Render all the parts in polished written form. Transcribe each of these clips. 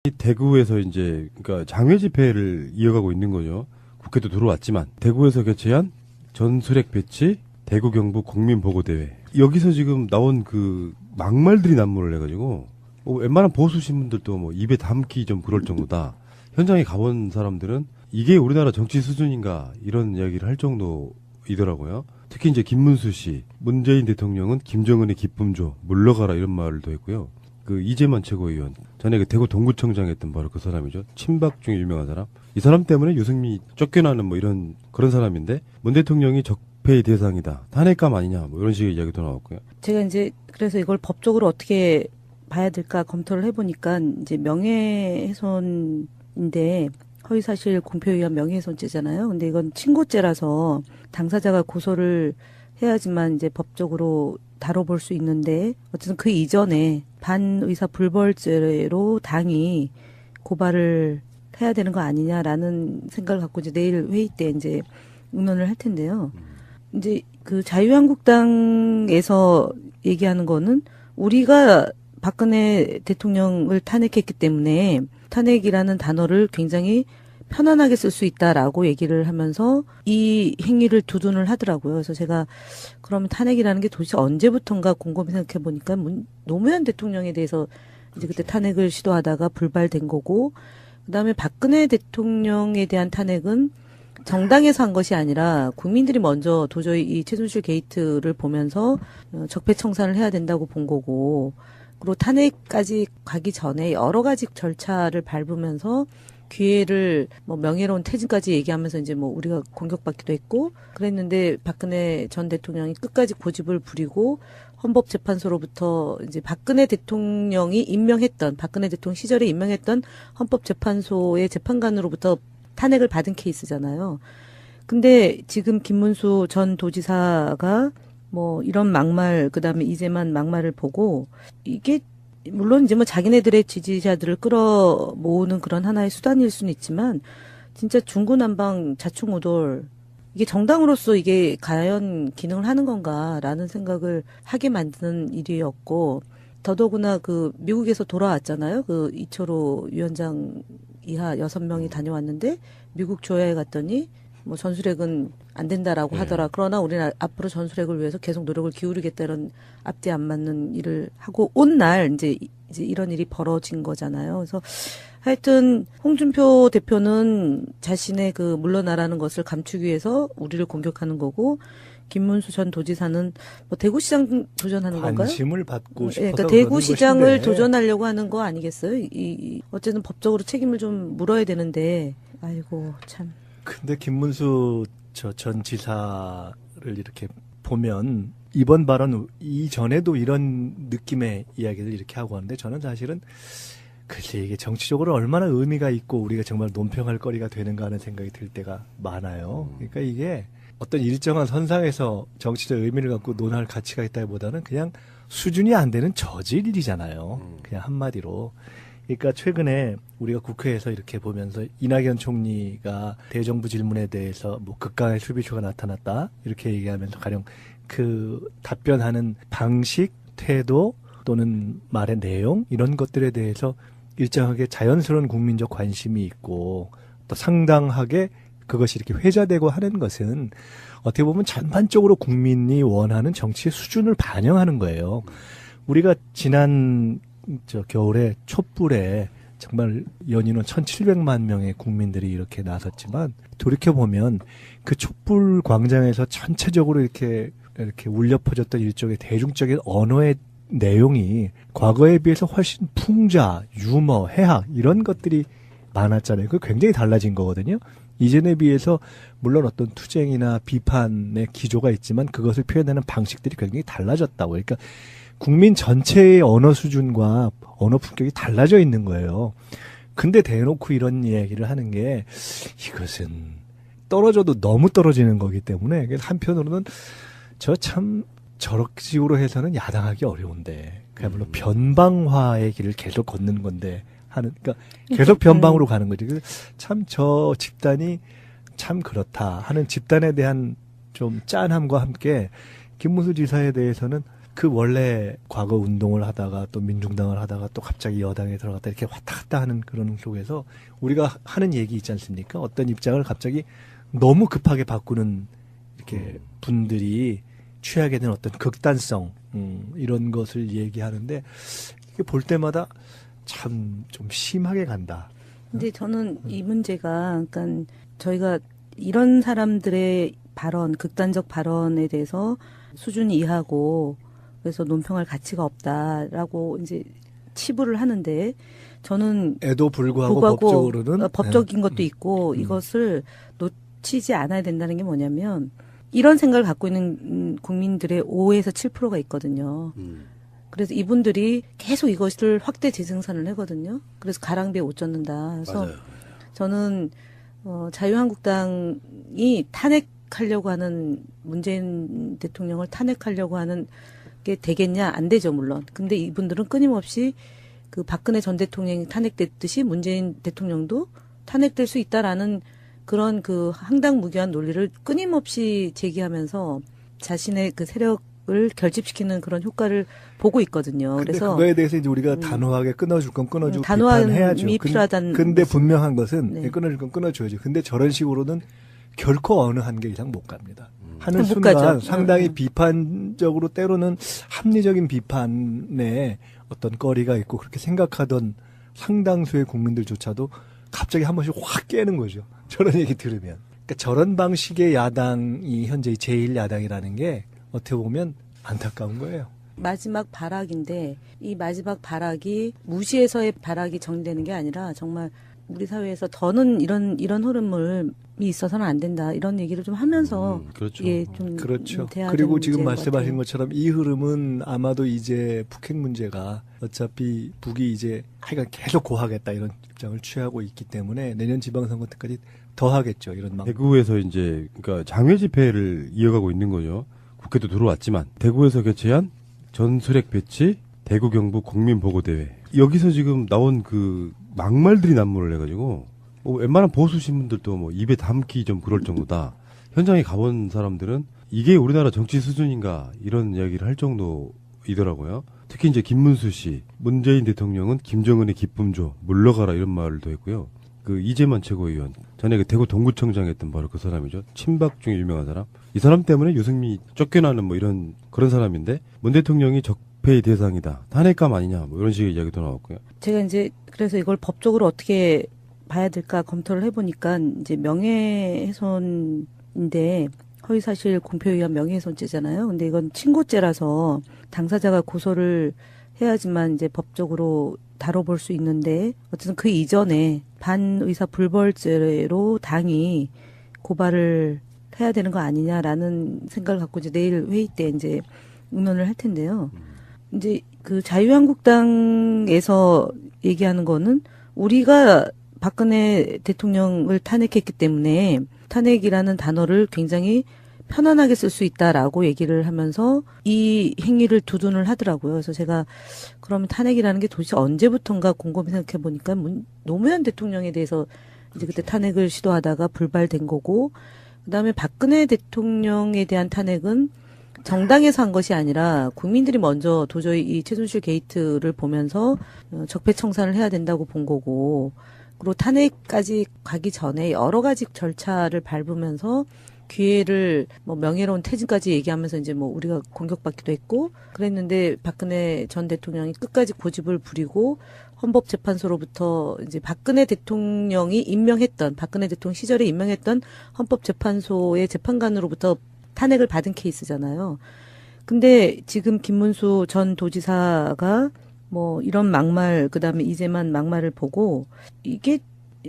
대구에서 이제 그러니까 장외 집회를 이어가고 있는 거죠. 국회도 들어왔지만 대구에서 개최한 전술핵 배치 대구 경북 국민보고대회. 여기서 지금 나온 그 막말들이 난무를 해가지고 웬만한 보수 신문들도 뭐 입에 담기 좀 그럴 정도다. 현장에 가본 사람들은 이게 우리나라 정치 수준인가 이런 이야기를 할 정도이더라고요. 특히 이제 김문수 씨, 문재인 대통령은 김정은의 기쁨 줘 물러가라 이런 말도 했고요. 그 이재만 최고위원 전에 그 대구 동구청장 했던 바로 그 사람이죠. 친박 중에 유명한 사람. 이 사람 때문에 유승민이 쫓겨나는 뭐 이런 그런 사람인데 문 대통령이 적폐의 대상이다. 탄핵감 아니냐 뭐 이런 식의 이야기도 나왔고요. 제가 이제 그래서 이걸 법적으로 어떻게 봐야 될까 검토를 해보니까 이제 명예훼손인데 허위사실 공표에 의한 명예훼손죄잖아요. 근데 이건 친고죄라서 당사자가 고소를 해야지만 이제 법적으로 다뤄볼 수 있는데 어쨌든 그 이전에 반의사 불벌죄로 당이 고발을 해야 되는 거 아니냐라는 생각을 갖고 이제 내일 회의 때 이제 의논을 할 텐데요. 이제 그 자유한국당에서 얘기하는 거는 우리가 박근혜 대통령을 탄핵했기 때문에 탄핵이라는 단어를 굉장히 편안하게 쓸 수 있다라고 얘기를 하면서 이 행위를 두둔을 하더라고요. 그래서 제가 그러면 탄핵이라는 게 도대체 언제부턴가 곰곰이 생각해 보니까 노무현 대통령에 대해서 이제 그때 탄핵을 시도하다가 불발된 거고, 그다음에 박근혜 대통령에 대한 탄핵은 정당에서 한 것이 아니라 국민들이 먼저 도저히 이 최순실 게이트를 보면서 적폐청산을 해야 된다고 본 거고, 그리고 탄핵까지 가기 전에 여러 가지 절차를 밟으면서 기회를 뭐 명예로운 퇴진까지 얘기하면서 이제 뭐 우리가 공격받기도 했고 그랬는데 박근혜 전 대통령이 끝까지 고집을 부리고 헌법재판소로부터 이제 박근혜 대통령이 임명했던 박근혜 대통령 시절에 임명했던 헌법재판소의 재판관으로부터 탄핵을 받은 케이스잖아요. 근데 지금 김문수 전 도지사가 뭐 이런 막말 그다음에 이재만 막말을 보고 이게 물론 이제 뭐 자기네들의 지지자들을 끌어 모으는 그런 하나의 수단일 수는 있지만 진짜 중구난방 자충우돌 이게 정당으로서 이게 과연 기능을 하는 건가라는 생각을 하게 만드는 일이었고 더더구나 그 미국에서 돌아왔잖아요. 그 이철호 위원장 이하 6명이 다녀왔는데 미국 조야에 갔더니 뭐 전술핵은 안 된다라고 하더라. 그러나 우리는 앞으로 전술핵을 위해서 계속 노력을 기울이겠다 이런 앞뒤 안 맞는 일을 하고 온 날 이제 이런 일이 벌어진 거잖아요. 그래서 하여튼 홍준표 대표는 자신의 그 물러나라는 것을 감추기 위해서 우리를 공격하는 거고 김문수 전 도지사는 뭐 대구시장 도전하는 건가요? 관심을 받고 싶어서 그러니까 대구시장을 것인데. 도전하려고 하는 거 아니겠어요? 어쨌든 법적으로 책임을 좀 물어야 되는데 아이고 참. 근데 김문수 전 지사를 이렇게 보면 이번 발언 이전에도 이런 느낌의 이야기를 이렇게 하고 하는데 저는 사실은 글쎄 이게 정치적으로 얼마나 의미가 있고 우리가 정말 논평할 거리가 되는가 하는 생각이 들 때가 많아요. 그러니까 이게 어떤 일정한 선상에서 정치적 의미를 갖고 논할 가치가 있다기보다는 그냥 수준이 안 되는 저질이잖아요. 그냥 한마디로. 그러니까 최근에 우리가 국회에서 이렇게 보면서 이낙연 총리가 대정부 질문에 대해서 뭐 극강의 수비표가 나타났다 이렇게 얘기하면서 가령 그 답변하는 방식, 태도 또는 말의 내용 이런 것들에 대해서 일정하게 자연스러운 국민적 관심이 있고 또 상당하게 그것이 이렇게 회자되고 하는 것은 어떻게 보면 전반적으로 국민이 원하는 정치의 수준을 반영하는 거예요. 우리가 지난 겨울에 촛불에 정말 연인원 1,700만 명의 국민들이 이렇게 나섰지만 돌이켜보면 그 촛불 광장에서 전체적으로 이렇게 울려 퍼졌던 일종의 대중적인 언어의 내용이 과거에 비해서 훨씬 풍자, 유머, 해학 이런 것들이 많았잖아요. 그게 굉장히 달라진 거거든요. 이전에 비해서 물론 어떤 투쟁이나 비판의 기조가 있지만 그것을 표현하는 방식들이 굉장히 달라졌다고. 그러니까 국민 전체의 언어 수준과 언어 품격이 달라져 있는 거예요. 근데 대놓고 이런 이야기를 하는 게 이것은 떨어져도 너무 떨어지는 거기 때문에 한편으로는 저런 식으로 해서는 야당하기 어려운데 그야말로 변방화의 길을 계속 걷는 건데 그러니까 계속 변방으로 가는 거지. 참 저 집단이 참 그렇다 하는 집단에 대한 좀 짠함과 함께 김문수 지사에 대해서는 그 원래 과거 운동을 하다가 또 민중당을 하다가 또 갑자기 여당에 들어갔다 이렇게 왔다 갔다 하는 그런 속에서 우리가 하는 얘기 있지 않습니까? 어떤 입장을 갑자기 너무 급하게 바꾸는 이렇게 분들이 취하게 된 어떤 극단성 이런 것을 얘기하는데 이게 볼 때마다 참 좀 심하게 간다. 근데 저는 이 문제가, 그러니까 저희가 이런 사람들의 발언, 극단적 발언에 대해서 수준 이하고 그래서 논평할 가치가 없다라고 이제 치부를 하는데 저는 에도 불구하고 법적으로는 법적인 것도 있고 이것을 놓치지 않아야 된다는 게 뭐냐면 이런 생각을 갖고 있는 국민들의 5에서 7%가 있거든요. 그래서 이분들이 계속 이것을 확대 재생산을 하거든요. 그래서 가랑비에 옷 젖는다. 그래서 맞아요. 저는 자유한국당이 탄핵하려고 하는 문재인 대통령을 탄핵하려고 하는 게 되겠냐? 안 되죠, 물론. 근데 이분들은 끊임없이 그 박근혜 전 대통령이 탄핵됐듯이 문재인 대통령도 탄핵될 수 있다라는 그런 그 황당무계한 논리를 끊임없이 제기하면서 자신의 그 세력을 결집시키는 그런 효과를 보고 있거든요. 근데 그래서 그거에 대해서 이제 우리가 단호하게 끊어줄 건 끊어주고 단호함이 비판해야죠. 필요하다는 근데 분명한 것은 네. 끊어줄 건 끊어줘야죠. 근데 저런 식으로는 결코 어느 한계 이상 못 갑니다. 하는 못 순간 가죠. 상당히 비판적으로 때로는 합리적인 비판에 어떤 거리가 있고 그렇게 생각하던 상당수의 국민들조차도 갑자기 한 번씩 확 깨는 거죠. 저런 얘기 들으면. 그러니까 저런 방식의 야당이 현재 제1야당이라는 게 어떻게 보면 안타까운 거예요. 마지막 발악인데 이 마지막 발악이 무시해서의 발악이 정리되는 게 아니라 정말 우리 사회에서 더는 이런 흐름이 있어서는 안 된다 이런 얘기를 좀 하면서 그렇죠. 예, 좀 그렇죠. 돼야 그리고 되는 지금 문제인 것 말씀하신 같아요. 것처럼 이 흐름은 아마도 이제 북핵 문제가 어차피 북이 이제 하여간 계속 고하겠다 이런 입장을 취하고 있기 때문에 내년 지방선거 때까지 더 하겠죠. 이런 막 대구에서 이제 그러니까 장외 집회를 이어가고 있는 거죠. 국회도 들어왔지만 대구에서 개최한 전술핵 배치 대구 경북 국민보고대회 여기서 지금 나온 그 막말들이 난무를 해가지고 웬만한 보수 신문들도 뭐 입에 담기 좀 그럴 정도다. 현장에 가본 사람들은 이게 우리나라 정치 수준인가 이런 이야기를 할 정도이더라고요. 특히 이제 김문수 씨, 문재인 대통령은 김정은의 기쁨조 물러가라 이런 말도 했고요. 그 이재만 최고위원 전에 그 대구 동구청장 했던 바로 그 사람이죠. 친박 중에 유명한 사람. 이 사람 때문에 유승민이 쫓겨나는 뭐 이런 그런 사람인데 문 대통령이 적폐의 대상이다. 탄핵감 아니냐 뭐 이런 식의 이야기도 나왔고요. 제가 이제 그래서 이걸 법적으로 어떻게 봐야 될까 검토를 해보니까 이제 명예훼손인데 허위사실 공표에 의한 명예훼손죄잖아요. 근데 이건 친고죄라서 당사자가 고소를 해야지만 이제 법적으로 다뤄볼 수 있는데 어쨌든 그 이전에 반의사 불벌죄로 당이 고발을 해야 되는 거 아니냐라는 생각을 갖고 이제 내일 회의 때 이제 의논을 할 텐데요. 이제 그 자유한국당에서 얘기하는 거는 우리가 박근혜 대통령을 탄핵했기 때문에 탄핵이라는 단어를 굉장히 편안하게 쓸 수 있다라고 얘기를 하면서 이 행위를 두둔을 하더라고요. 그래서 제가 그러면 탄핵이라는 게 도대체 언제부턴가 곰곰이 생각해 보니까 노무현 대통령에 대해서 이제 그때 탄핵을 시도하다가 불발된 거고, 그다음에 박근혜 대통령에 대한 탄핵은 정당에서 한 것이 아니라 국민들이 먼저 도저히 이 최순실 게이트를 보면서 적폐청산을 해야 된다고 본 거고, 그리고 탄핵까지 가기 전에 여러 가지 절차를 밟으면서 기회를 뭐 명예로운 퇴진까지 얘기하면서 이제 뭐 우리가 공격받기도 했고 그랬는데 박근혜 전 대통령이 끝까지 고집을 부리고 헌법재판소로부터 이제 박근혜 대통령이 임명했던 박근혜 대통령 시절에 임명했던 헌법재판소의 재판관으로부터 탄핵을 받은 케이스잖아요. 근데 지금 김문수 전 도지사가 뭐 이런 막말 그다음에 이재만 막말을 보고 이게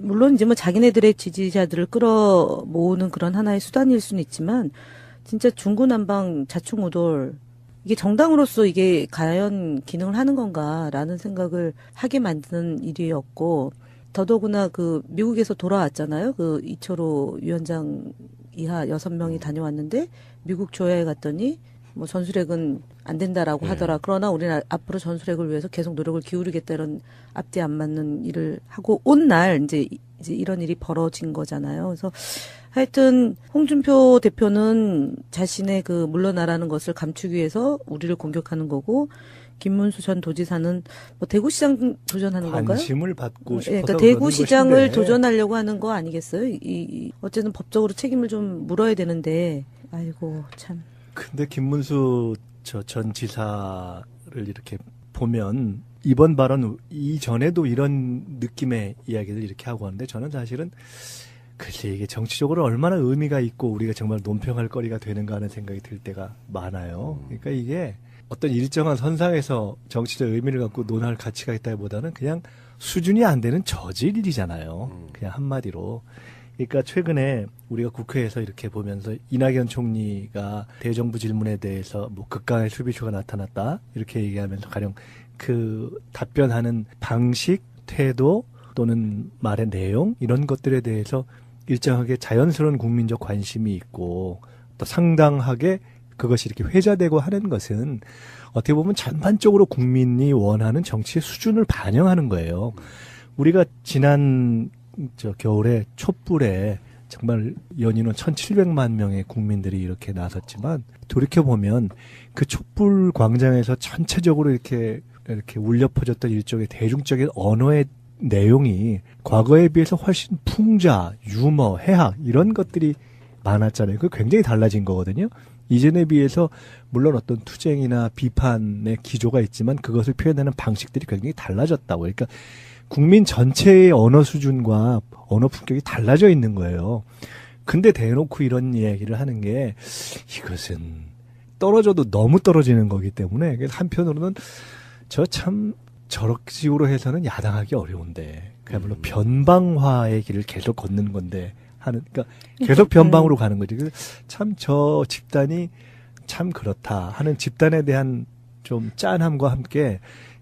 물론 이제 뭐 자기네들의 지지자들을 끌어 모으는 그런 하나의 수단일 수는 있지만 진짜 중구난방 자충우돌 이게 정당으로서 이게 과연 기능을 하는 건가라는 생각을 하게 만드는 일이었고 더더구나 그 미국에서 돌아왔잖아요. 그 이철호 위원장 이하 6명이 다녀왔는데 미국 조야에 갔더니 뭐 전술핵은 안 된다라고 하더라. 그러나 우리는 앞으로 전술핵을 위해서 계속 노력을 기울이겠다 이런 앞뒤 안 맞는 일을 하고 온 날 이제 이제 이런 일이 벌어진 거잖아요. 그래서 하여튼 홍준표 대표는 자신의 그 물러나라는 것을 감추기 위해서 우리를 공격하는 거고, 김문수 전 도지사는 뭐 대구시장 도전하는 건가요? 관심을 받고 싶어서 그러니까 그러는 대구시장을 것인데. 도전하려고 하는 거 아니겠어요? 어쨌든 법적으로 책임을 좀 물어야 되는데, 아이고 참. 근데 김문수 전 지사를 이렇게 보면 이번 발언 이전에도 이런 느낌의 이야기를 이렇게 하고 하는데, 저는 사실은 글쎄 이게 정치적으로 얼마나 의미가 있고 우리가 정말 논평할 거리가 되는가 하는 생각이 들 때가 많아요. 그러니까 이게 어떤 일정한 선상에서 정치적 의미를 갖고 논할 가치가 있다기보다는 그냥 수준이 안 되는 저질이잖아요. 그냥 한마디로. 그러니까 최근에 우리가 국회에서 이렇게 보면서 이낙연 총리가 대정부 질문에 대해서 뭐 극강의 수비수가 나타났다 이렇게 얘기하면서 가령 그 답변하는 방식, 태도 또는 말의 내용 이런 것들에 대해서 일정하게 자연스러운 국민적 관심이 있고 또 상당하게 그것이 이렇게 회자되고 하는 것은 어떻게 보면 전반적으로 국민이 원하는 정치의 수준을 반영하는 거예요. 우리가 지난 겨울에 촛불에 정말 연인원 1,700만 명의 국민들이 이렇게 나섰지만 돌이켜보면 그 촛불 광장에서 전체적으로 이렇게 울려 퍼졌던 일종의 대중적인 언어의 내용이 과거에 비해서 훨씬 풍자, 유머, 해학 이런 것들이 많았잖아요. 그게 굉장히 달라진 거거든요. 이전에 비해서 물론 어떤 투쟁이나 비판의 기조가 있지만 그것을 표현하는 방식들이 굉장히 달라졌다고. 그러니까 국민 전체의 언어 수준과 언어 품격이 달라져 있는 거예요. 근데 대놓고 이런 이야기를 하는 게 이것은 떨어져도 너무 떨어지는 거기 때문에 그래서 한편으로는 저런 식으로 해서는 야당하기 어려운데 그야말로 변방화의 길을 계속 걷는 건데 그러니까 계속 변방으로 가는 거지. 참 저 집단이 참 그렇다 하는 집단에 대한 좀 짠함과 함께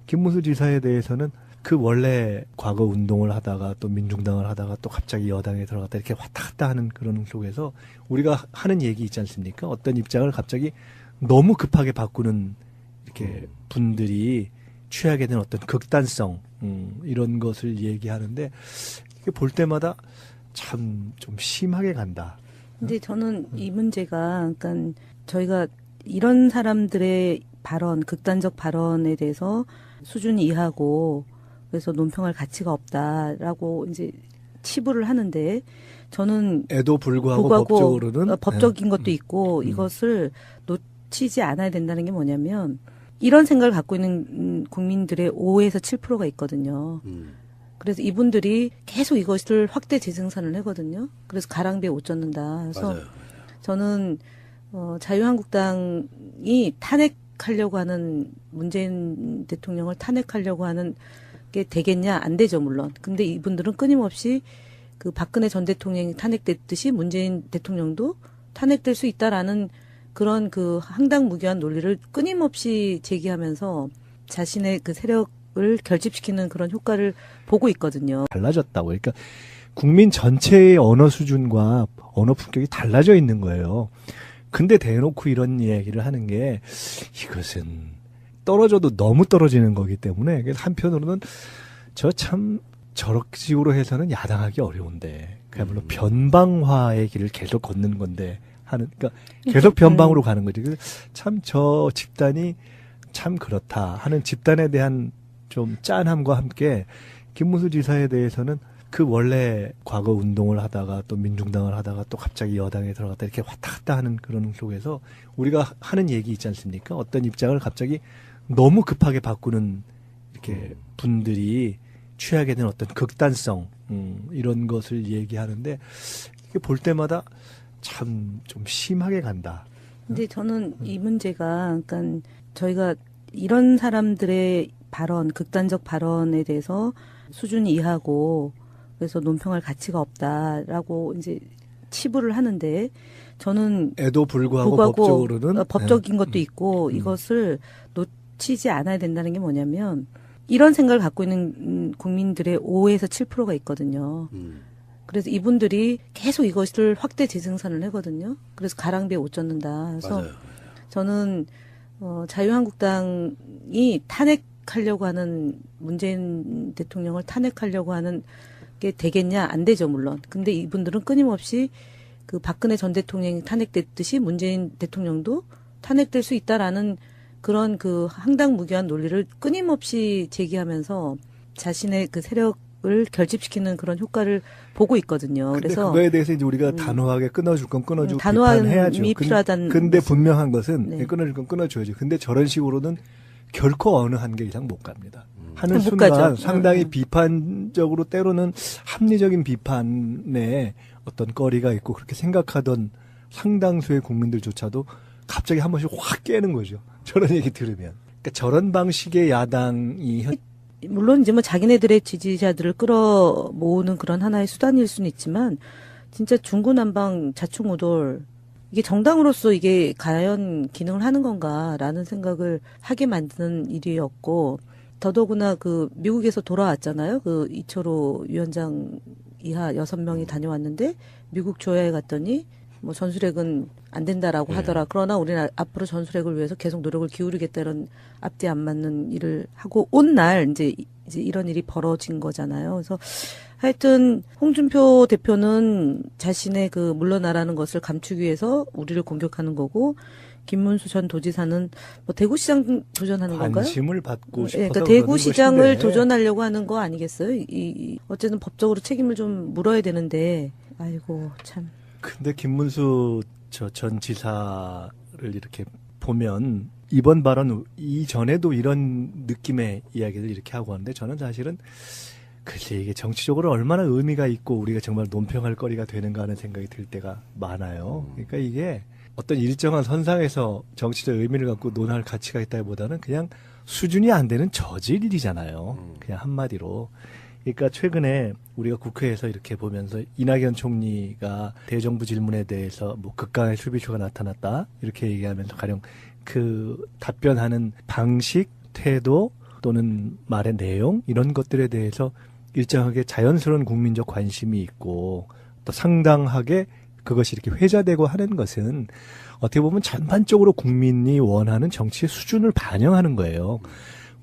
김문수 지사에 대해서는 그 원래 과거 운동을 하다가 또 민중당을 하다가 또 갑자기 여당에 들어갔다 이렇게 왔다 갔다 하는 그런 속에서 우리가 하는 얘기 있지 않습니까? 어떤 입장을 갑자기 너무 급하게 바꾸는 이렇게 분들이 취하게 된 어떤 극단성 이런 것을 얘기하는데 이게 볼 때마다 참 좀 심하게 간다. 근데 저는 이 문제가 그러니까 저희가 이런 사람들의 발언, 극단적 발언에 대해서 수준 이하고 그래서 논평할 가치가 없다라고 이제 치부를 하는데 저는 에도 불구하고 법적으로는 법적인 것도 있고 이것을 놓치지 않아야 된다는 게 뭐냐면 이런 생각을 갖고 있는 국민들의 5에서 7%가 있거든요. 그래서 이분들이 계속 이것을 확대 재생산을 하거든요. 그래서 가랑비에 옷 젖는다. 그래서 맞아요. 저는 자유한국당이 탄핵하려고 하는 문재인 대통령을 탄핵하려고 하는 게 되겠냐? 안 되죠, 물론. 근데 이분들은 끊임없이 그 박근혜 전 대통령이 탄핵됐듯이 문재인 대통령도 탄핵될 수 있다라는 그런 그 황당무계한 논리를 끊임없이 제기하면서 자신의 그 세력을 결집시키는 그런 효과를 보고 있거든요. 달라졌다고. 그러니까 국민 전체의 언어 수준과 언어 품격이 달라져 있는 거예요. 근데 대놓고 이런 이야기를 하는 게 이것은 떨어져도 너무 떨어지는 거기 때문에 그래서 한편으로는 저런 식으로 해서는 야당하기 어려운데 그야말로 변방화의 길을 계속 걷는 건데 그러니까 계속 변방으로 가는 거지. 참 저 집단이 참 그렇다 하는 집단에 대한 좀 짠함과 함께 김문수 지사에 대해서는 그 원래 과거 운동을 하다가 또 민중당을 하다가 또 갑자기 여당에 들어갔다 이렇게 왔다 갔다 하는 그런 속에서 우리가 하는 얘기 있지 않습니까? 어떤 입장을 갑자기 너무 급하게 바꾸는 이렇게 분들이 취하게 된 어떤 극단성 이런 것을 얘기하는데 이게 볼 때마다 참 좀 심하게 간다. 근데 저는 이 문제가 그러니까 저희가 이런 사람들의 발언, 극단적 발언에 대해서 수준 이하고 그래서 논평할 가치가 없다라고 이제 치부를 하는데 저는 에도 불구하고 법적으로는 법적인 것도 있고 이것을 놓치지 않아야 된다는 게 뭐냐면 이런 생각을 갖고 있는 국민들의 5에서 7%가 있거든요. 그래서 이분들이 계속 이것을 확대 재생산을 하거든요. 그래서 가랑비에 옷 젖는다. 그래서 맞아요. 저는 자유한국당이 탄핵하려고 하는 문재인 대통령을 탄핵하려고 하는 게 되겠냐? 안 되죠, 물론. 근데 이분들은 끊임없이 그 박근혜 전 대통령이 탄핵됐듯이 문재인 대통령도 탄핵될 수 있다라는 그런 그 황당무계한 논리를 끊임없이 제기하면서 자신의 그 세력을 결집시키는 그런 효과를 보고 있거든요. 근데 그래서 그거에 대해서 이제 우리가 단호하게 끊어줄 건 끊어주고 단호함이 비판해야죠. 필요하다는 근데 말씀. 분명한 것은 네. 끊어줄 건 끊어줘야죠. 근데 저런 식으로는 결코 어느 한계 이상 못 갑니다. 하는 못 순간 가죠. 상당히 비판적으로 때로는 합리적인 비판에 어떤 거리가 있고 그렇게 생각하던 상당수의 국민들조차도 갑자기 한 번씩 확 깨는 거죠. 저런 얘기 들으면. 그러니까 저런 방식의 야당이 물론 이제 뭐 자기네들의 지지자들을 끌어모으는 그런 하나의 수단일 수는 있지만 진짜 중구난방 자충우돌 이게 정당으로서 이게 과연 기능을 하는 건가라는 생각을 하게 만드는 일이었고 더더구나 그 미국에서 돌아왔잖아요. 그 이철호 위원장 이하 6명이 다녀왔는데 미국 조야에 갔더니 뭐 전술핵은 안 된다라고 하더라. 그러나 우리는 앞으로 전술핵을 위해서 계속 노력을 기울이겠다 이런 앞뒤 안 맞는 일을 하고 온 날 이제 이런 일이 벌어진 거잖아요. 그래서 하여튼 홍준표 대표는 자신의 그 물러나라는 것을 감추기 위해서 우리를 공격하는 거고 김문수 전 도지사는 뭐 대구시장 도전하는 건가요? 관심을 받고 싶어서 그러니까 그러는 대구시장을 것인데. 도전하려고 하는 거 아니겠어요? 어쨌든 법적으로 책임을 좀 물어야 되는데 아이고 참. 근데 김문수 전 지사를 이렇게 보면 이번 발언 이전에도 이런 느낌의 이야기를 이렇게 하고 하는데 저는 사실은 글쎄 이게 정치적으로 얼마나 의미가 있고 우리가 정말 논평할 거리가 되는가 하는 생각이 들 때가 많아요. 그러니까 이게 어떤 일정한 선상에서 정치적 의미를 갖고 논할 가치가 있다기보다는 그냥 수준이 안 되는 저질일이잖아요. 그냥 한마디로. 그러니까 최근에 우리가 국회에서 이렇게 보면서 이낙연 총리가 대정부 질문에 대해서 뭐 극강의 수비수가 나타났다 이렇게 얘기하면서 가령 그 답변하는 방식, 태도 또는 말의 내용 이런 것들에 대해서 일정하게 자연스러운 국민적 관심이 있고 또 상당하게 그것이 이렇게 회자되고 하는 것은 어떻게 보면 전반적으로 국민이 원하는 정치의 수준을 반영하는 거예요.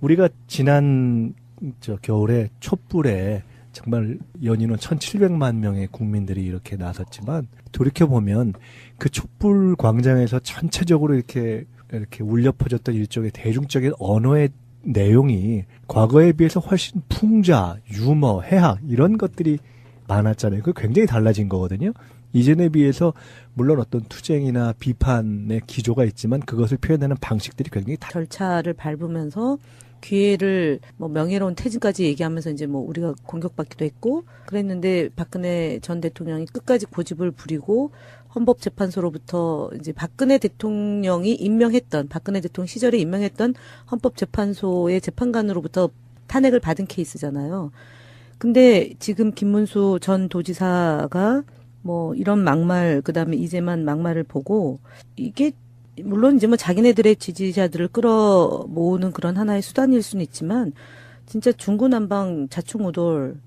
우리가 지난 겨울에 촛불에 정말 연인원 1,700만 명의 국민들이 이렇게 나섰지만 돌이켜보면 그 촛불 광장에서 전체적으로 이렇게 울려 퍼졌던 일종의 대중적인 언어의 내용이 과거에 비해서 훨씬 풍자, 유머, 해학 이런 것들이 많았잖아요. 그게 굉장히 달라진 거거든요. 이전에 비해서 물론 어떤 투쟁이나 비판의 기조가 있지만 그것을 표현하는 방식들이 굉장히 절차를 밟으면서 기회를 뭐 명예로운 퇴진까지 얘기하면서 이제 뭐 우리가 공격받기도 했고 그랬는데 박근혜 전 대통령이 끝까지 고집을 부리고 헌법재판소로부터 이제 박근혜 대통령이 임명했던 박근혜 대통령 시절에 임명했던 헌법재판소의 재판관으로부터 탄핵을 받은 케이스잖아요. 근데 지금 김문수 전 도지사가 뭐 이런 막말 그다음에 이재만 막말을 보고 이게 물론 이제 뭐 자기네들의 지지자들을 끌어모으는 그런 하나의 수단일 수는 있지만 진짜 중구난방 자충우돌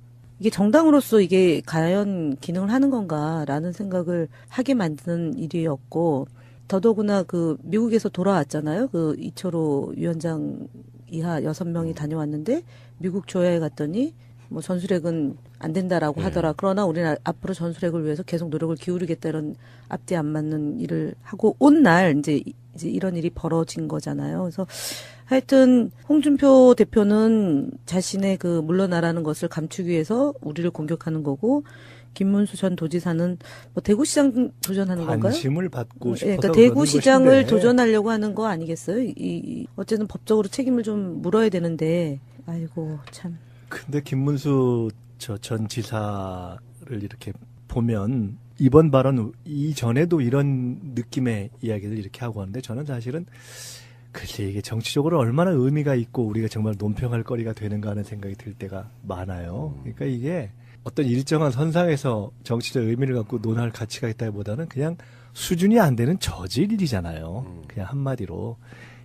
이게 정당으로서 이게 과연 기능을 하는 건가라는 생각을 하게 만드는 일이었고 더더구나 그 미국에서 돌아왔잖아요. 그 이철호 위원장 이하 6명이 다녀왔는데 미국 조야에 갔더니 뭐 전술핵은 안 된다라고 하더라. 그러나 우리는 앞으로 전술핵을 위해서 계속 노력을 기울이겠다 이런 앞뒤 안 맞는 일을 하고 온 날 이제 이런 일이 벌어진 거잖아요. 그래서 하여튼 홍준표 대표는 자신의 그 물러나라는 것을 감추기 위해서 우리를 공격하는 거고 김문수 전 도지사는 뭐 대구시장 도전하는 건가요? 관심을 받고 싶어서 그러니까 그러는 대구시장을 것인데. 도전하려고 하는 거 아니겠어요? 어쨌든 법적으로 책임을 좀 물어야 되는데 아이고 참. 근데 김문수 전 지사를 이렇게 보면 이번 발언 이전에도 이런 느낌의 이야기를 이렇게 하고 하는데 저는 사실은 글쎄 이게 정치적으로 얼마나 의미가 있고 우리가 정말 논평할 거리가 되는가 하는 생각이 들 때가 많아요. 그러니까 이게 어떤 일정한 선상에서 정치적 의미를 갖고 논할 가치가 있다기보다는 그냥 수준이 안 되는 저질일이잖아요. 그냥 한마디로.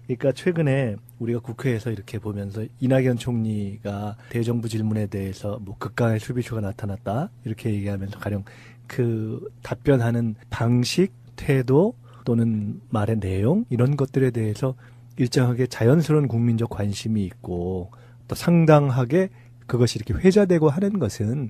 그러니까 최근에 우리가 국회에서 이렇게 보면서 이낙연 총리가 대정부 질문에 대해서 뭐 극강의 수비수가 나타났다 이렇게 얘기하면서 가령 그 답변하는 방식, 태도 또는 말의 내용 이런 것들에 대해서 일정하게 자연스러운 국민적 관심이 있고 또 상당하게 그것이 이렇게 회자되고 하는 것은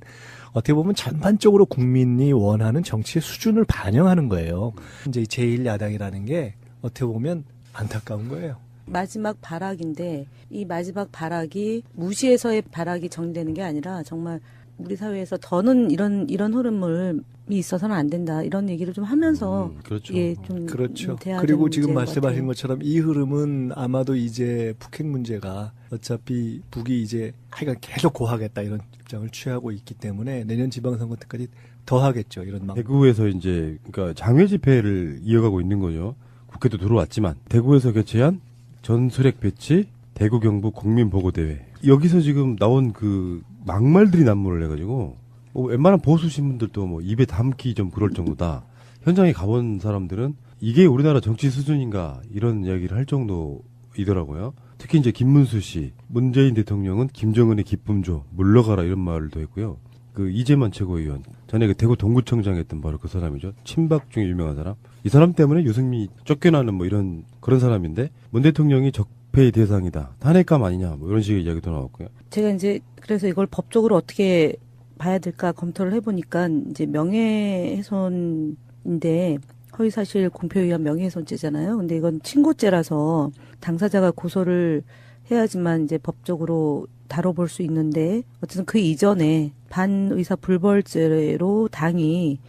어떻게 보면 전반적으로 국민이 원하는 정치의 수준을 반영하는 거예요. 이제 이 제1야당이라는 게 어떻게 보면 안타까운 거예요. 마지막 발악인데 이 마지막 발악이 무시해서의 발악이 정리되는 게 아니라 정말 우리 사회에서 더는 이런 흐름이 있어서는 안 된다 이런 얘기를 좀 하면서 그렇죠. 예, 좀 그렇죠. 돼야 그리고 되는 지금 문제인 것 말씀하신 같아요. 것처럼 이 흐름은 아마도 이제 북핵 문제가 어차피 북이 이제 하여간 계속 고하겠다 이런 입장을 취하고 있기 때문에 내년 지방선거 때까지 더 하겠죠. 이런 막. 대구에서 이제 그러니까 장외 집회를 이어가고 있는 거죠. 국회도 들어왔지만 대구에서 개최한 전술핵 배치 대구 경북 국민보고대회 여기서 지금 나온 그 막말들이 난무를 해가지고 웬만한 보수 신문들도 뭐 입에 담기 좀 그럴 정도다. 현장에 가본 사람들은 이게 우리나라 정치 수준인가 이런 이야기를 할 정도이더라고요. 특히 이제 김문수 씨, 문재인 대통령은 김정은의 기쁨 줘 물러가라 이런 말도 했고요. 그 이재만 최고위원 전에 그 대구 동구청장 했던 바로 그 사람이죠. 친박 중에 유명한 사람. 이 사람 때문에 유승민이 쫓겨나는 뭐 이런 그런 사람인데 문 대통령이 적폐의 대상이다. 탄핵감 아니냐 뭐 이런 식의 이야기도 나왔고요. 제가 이제 그래서 이걸 법적으로 어떻게 봐야 될까 검토를 해보니까 이제 명예훼손인데 허위사실 공표에 의한 명예훼손죄잖아요. 근데 이건 친고죄라서 당사자가 고소를 해야지만 이제 법적으로 다뤄볼 수 있는데 어쨌든 그 이전에 반의사 불벌죄로 당이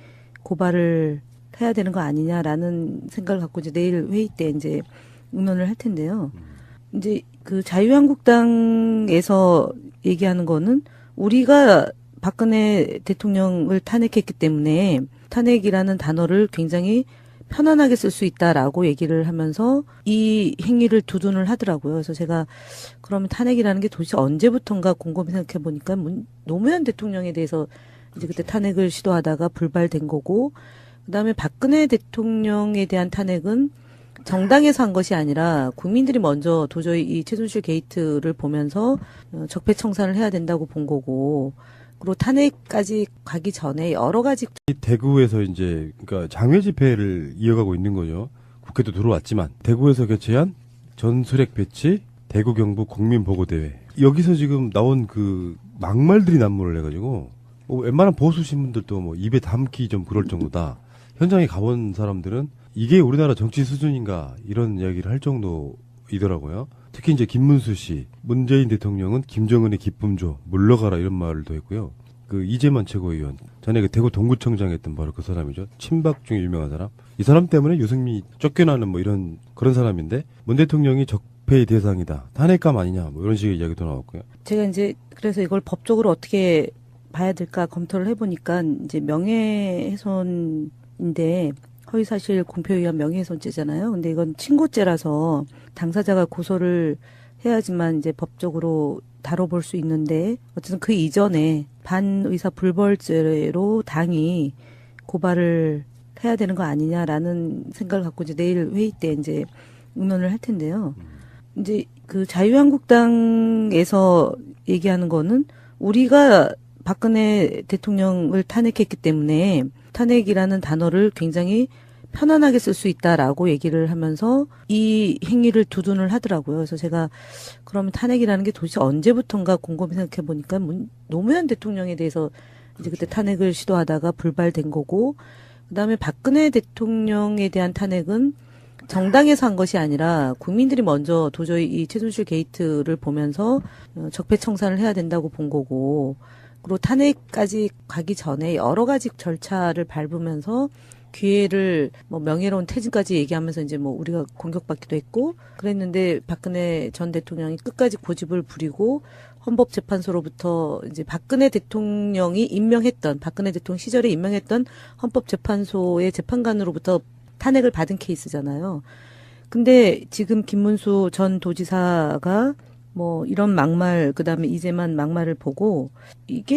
고발을 해야 되는 거 아니냐라는 생각을 갖고 이제 내일 회의 때 이제 의논을 할 텐데요. 이제 그 자유한국당에서 얘기하는 거는 우리가 박근혜 대통령을 탄핵했기 때문에 탄핵이라는 단어를 굉장히 편안하게 쓸 수 있다라고 얘기를 하면서 이 행위를 두둔을 하더라고요. 그래서 제가 그러면 탄핵이라는 게 도대체 언제부턴가 곰곰이 생각해 보니까 노무현 대통령에 대해서 이제 그때 탄핵을 시도하다가 불발된 거고, 그다음에 박근혜 대통령에 대한 탄핵은 정당에서 한 것이 아니라 국민들이 먼저 도저히 이 최순실 게이트를 보면서 적폐청산을 해야 된다고 본 거고, 그리고 탄핵까지 가기 전에 여러 가지 이 대구에서 이제 그러니까 장외 집회를 이어가고 있는 거죠. 국회도 들어왔지만 대구에서 개최한 전술핵 배치 대구 경북 국민보고대회 여기서 지금 나온 그 막말들이 난무를 해가지고 웬만한 보수 신문들도 뭐 입에 담기 좀 그럴 정도다. 현장에 가본 사람들은 이게 우리나라 정치 수준인가 이런 이야기를 할 정도이더라고요. 특히 이제 김문수 씨, 문재인 대통령은 김정은의 기쁨 줘 물러가라 이런 말도 했고요. 그 이재만 최고위원 전에 그 대구 동구청장 했던 바로 그 사람이죠. 친박 중에 유명한 사람. 이 사람 때문에 유승민이 쫓겨나는 뭐 이런 그런 사람인데 문 대통령이 적폐의 대상이다. 탄핵감 아니냐 뭐 이런 식의 이야기도 나왔고요. 제가 이제 그래서 이걸 법적으로 어떻게 봐야 될까 검토를 해보니까 이제 명예훼손인데 허위사실 공표에 의한 명예훼손죄잖아요. 근데 이건 친고죄라서 당사자가 고소를 해야지만 이제 법적으로 다뤄볼 수 있는데 어쨌든 그 이전에 반의사 불벌죄로 당이 고발을 해야 되는 거 아니냐라는 생각을 갖고 이제 내일 회의 때 이제 의논을 할 텐데요. 이제 그 자유한국당에서 얘기하는 거는 우리가 박근혜 대통령을 탄핵했기 때문에 탄핵이라는 단어를 굉장히 편안하게 쓸 수 있다라고 얘기를 하면서 이 행위를 두둔을 하더라고요. 그래서 제가 그러면 탄핵이라는 게 도대체 언제부턴가 곰곰이 생각해 보니까 노무현 대통령에 대해서 이제 그때 탄핵을 시도하다가 불발된 거고, 그다음에 박근혜 대통령에 대한 탄핵은 정당에서 한 것이 아니라 국민들이 먼저 도저히 이 최순실 게이트를 보면서 적폐청산을 해야 된다고 본 거고, 그리고 탄핵까지 가기 전에 여러 가지 절차를 밟으면서 기회를 뭐 명예로운 퇴진까지 얘기하면서 이제 뭐 우리가 공격받기도 했고 그랬는데 박근혜 전 대통령이 끝까지 고집을 부리고 헌법재판소로부터 이제 박근혜 대통령이 임명했던 박근혜 대통령 시절에 임명했던 헌법재판소의 재판관으로부터 탄핵을 받은 케이스잖아요. 근데 지금 김문수 전 도지사가 뭐 이런 막말 그다음에 이재만 막말을 보고 이게